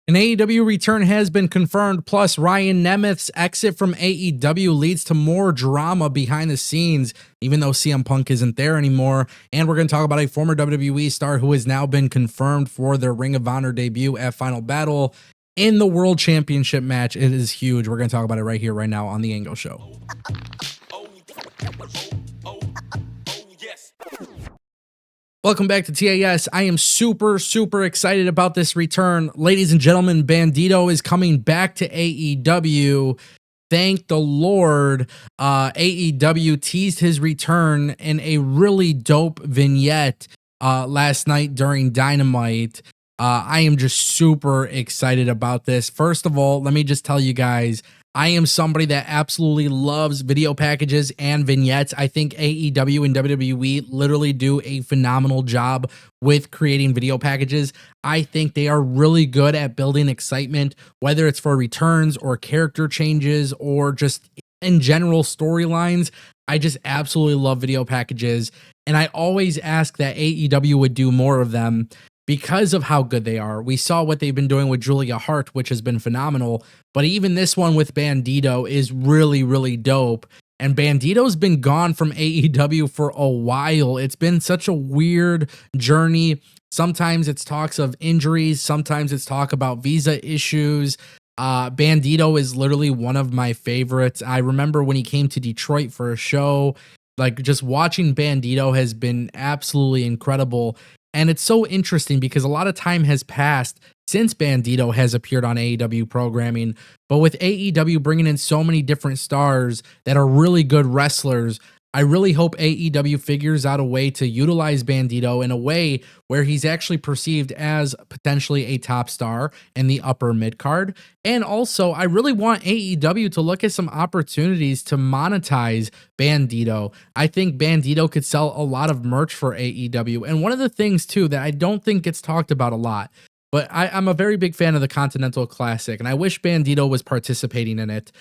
An AEW return has been confirmed, plus Ryan Nemeth's exit from AEW leads to more drama behind the scenes, even though CM Punk isn't there anymore. And we're going to talk about a former WWE star who has now been confirmed for their Ring of Honor debut at Final Battle in the World Championship match. It is huge. We're going to talk about it right here, right now on The Ango Show. Welcome back to TAS. I am super excited about this return. Ladies and gentlemen, Bandito is coming back to AEW. Thank the Lord. AEW teased his return in a really dope vignette last night during Dynamite. I am just super excited about this. First of all, let me just tell you guys, I am somebody that absolutely loves video packages and vignettes. I think AEW and WWE literally do a phenomenal job with creating video packages. I think they are really good at building excitement, whether it's for returns or character changes or just in general storylines. I just absolutely love video packages, and I always ask that AEW would do more of them because of how good they are. We saw what they've been doing with Julia Hart, which has been phenomenal, but even this one with Bandito is really dope. And Bandito's been gone from AEW for a while. It's been such a weird journey. Sometimes it's talks of injuries, sometimes it's talk about visa issues. Bandito is literally one of my favorites. I remember when he came to Detroit for a show, like just watching Bandito has been absolutely incredible. And it's so interesting because a lot of time has passed since Bandito has appeared on AEW programming. But with AEW bringing in so many different stars that are really good wrestlers, I really hope AEW figures out a way to utilize Bandito in a way where he's actually perceived as potentially a top star in the upper mid card. And also, I really want AEW to look at some opportunities to monetize Bandito. I think Bandito could sell a lot of merch for AEW. And one of the things too that I don't think gets talked about a lot, but I'm a very big fan of the Continental Classic, and I wish Bandito was participating in it.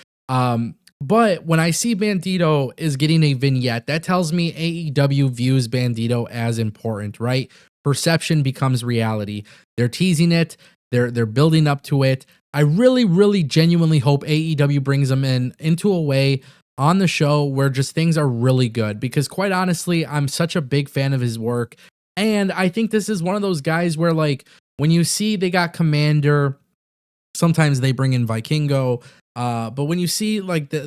But when I see Bandito is getting a vignette, that tells me AEW views Bandito as important, right? Perception becomes reality. They're teasing it. They're building up to it. I really genuinely hope AEW brings them into a way on the show where just things are really good, because quite honestly, I'm such a big fan of his work. And I think this is one of those guys where, like, when you see they got Commander, sometimes they bring in Vikingo, but when you see like the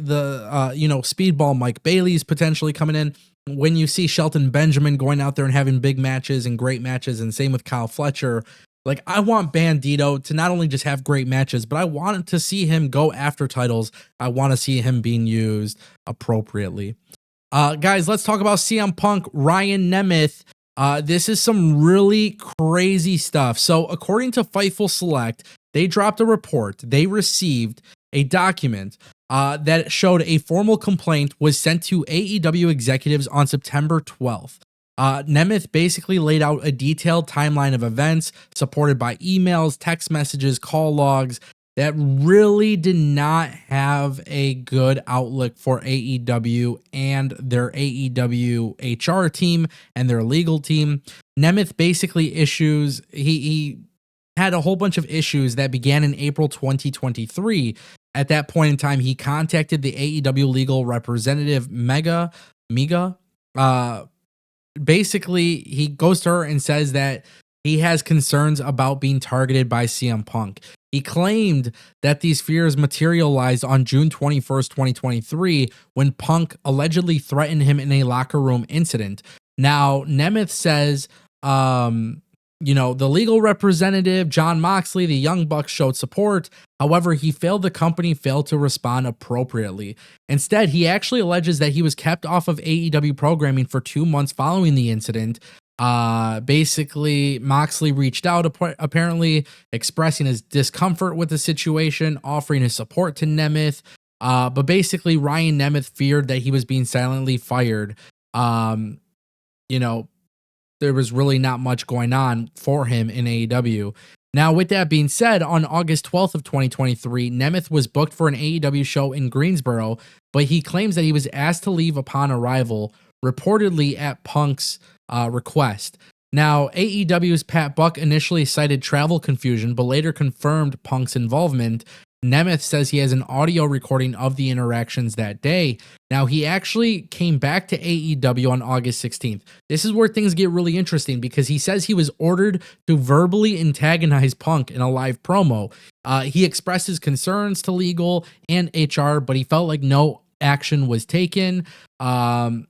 Speedball Mike Bailey's potentially coming in, when you see Shelton Benjamin going out there and having big matches and great matches, and same with Kyle Fletcher, like I want Bandito to not only just have great matches, but I want to see him go after titles. I want to see him being used appropriately. Guys, let's talk about CM Punk, Ryan Nemeth. This is some really crazy stuff. So according to Fightful Select, they dropped a report. They received a document that showed a formal complaint was sent to AEW executives on September 12th. Nemeth basically laid out a detailed timeline of events supported by emails, text messages, call logs that really did not have a good outlook for AEW and their AEW HR team and their legal team. Nemeth basically he had a whole bunch of issues that began in April 2023. At that point in time, he contacted the AEW legal representative, Miga. Basically, he goes to her and says that he has concerns about being targeted by CM Punk. He claimed that these fears materialized on June 21st, 2023, when Punk allegedly threatened him in a locker room incident. Now, Nemeth says, the legal representative, John Moxley, the Young Bucks, showed support. However, the company failed to respond appropriately. Instead, he actually alleges that he was kept off of AEW programming for 2 months following the incident. Basically, Moxley reached out, apparently expressing his discomfort with the situation, offering his support to Nemeth. But basically, Ryan Nemeth feared that he was being silently fired. There was really not much going on for him in AEW. Now, with that being said, on August 12th of 2023, Nemeth was booked for an AEW show in Greensboro, but he claims that he was asked to leave upon arrival, reportedly at Punk's request. Now, AEW's Pat Buck initially cited travel confusion, but later confirmed Punk's involvement. Nemeth says he has an audio recording of the interactions that day. Now, he actually came back to AEW on August 16th. This is where things get really interesting because he says he was ordered to verbally antagonize Punk in a live promo. He expressed his concerns to legal and HR, but he felt like no action was taken.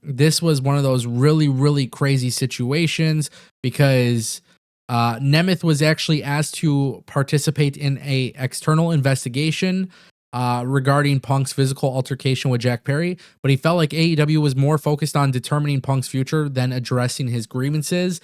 This was one of those really, really crazy situations because Nemeth was actually asked to participate in a external investigation regarding Punk's physical altercation with Jack Perry, but he felt like AEW was more focused on determining Punk's future than addressing his grievances.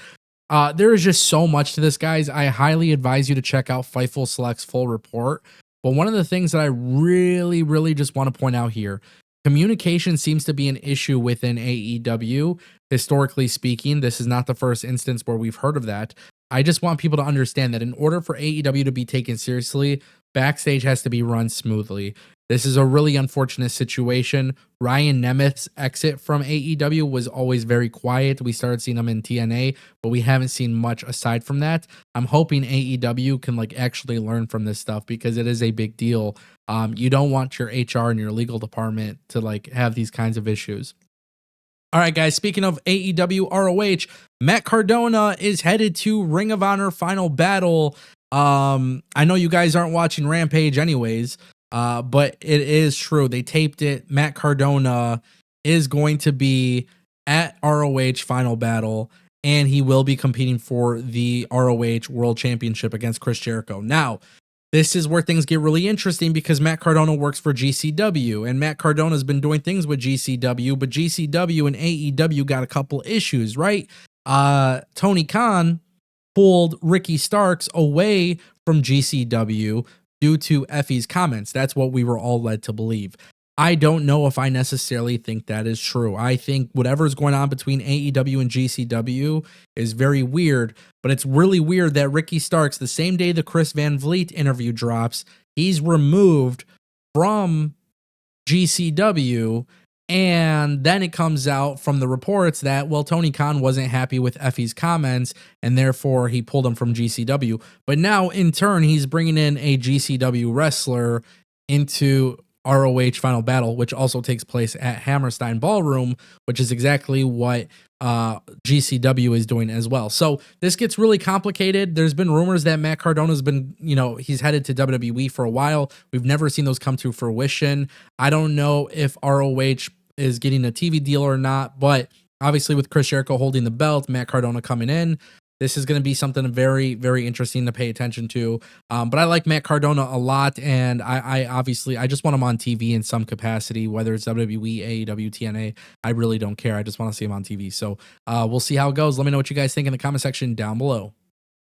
There is just so much to this, guys. I highly advise you to check out Fightful Select's full report. But one of the things that I really, really just want to point out here, communication seems to be an issue within AEW. Historically speaking, this is not the first instance where we've heard of that. I just want people to understand that in order for AEW to be taken seriously, Backstage has to be run smoothly. This is a really unfortunate situation. Ryan Nemeth's exit from AEW was always very quiet. We started seeing him in TNA, but we haven't seen much aside from that. I'm hoping AEW can actually learn from this stuff because it is a big deal. You don't want your HR and your legal department to have these kinds of issues. All right, guys, speaking of AEW ROH, Matt Cardona is headed to Ring of Honor Final Battle. I know you guys aren't watching Rampage anyways, but it is true. They taped it. Matt Cardona is going to be at ROH Final Battle, and he will be competing for the ROH World Championship against Chris Jericho. Now, this is where things get really interesting because Matt Cardona works for GCW, and Matt Cardona's been doing things with GCW, but GCW and AEW got a couple issues, right? Tony Khan pulled Ricky Starks away from GCW due to Effie's comments. That's what we were all led to believe. I don't know if I necessarily think that is true. I think whatever's going on between AEW and GCW is very weird, but it's really weird that Ricky Starks, the same day the Chris Van Vliet interview drops, he's removed from GCW, and then it comes out from the reports that, well, Tony Khan wasn't happy with Effie's comments, and therefore he pulled him from GCW. But now, in turn, he's bringing in a GCW wrestler into ROH Final Battle, which also takes place at Hammerstein Ballroom, which is exactly what GCW is doing as well. So this gets really complicated. There's been rumors that Matt Cardona's been, he's headed to WWE for a while. We've never seen those come to fruition. I don't know if ROH is getting a TV deal or not, but obviously with Chris Jericho holding the belt, Matt Cardona coming in, this is going to be something very, very interesting to pay attention to. But I like Matt Cardona a lot, and I obviously just want him on TV in some capacity, whether it's WWE, AEW, TNA. I really don't care. I just want to see him on TV. So we'll see how it goes. Let me know what you guys think in the comment section down below.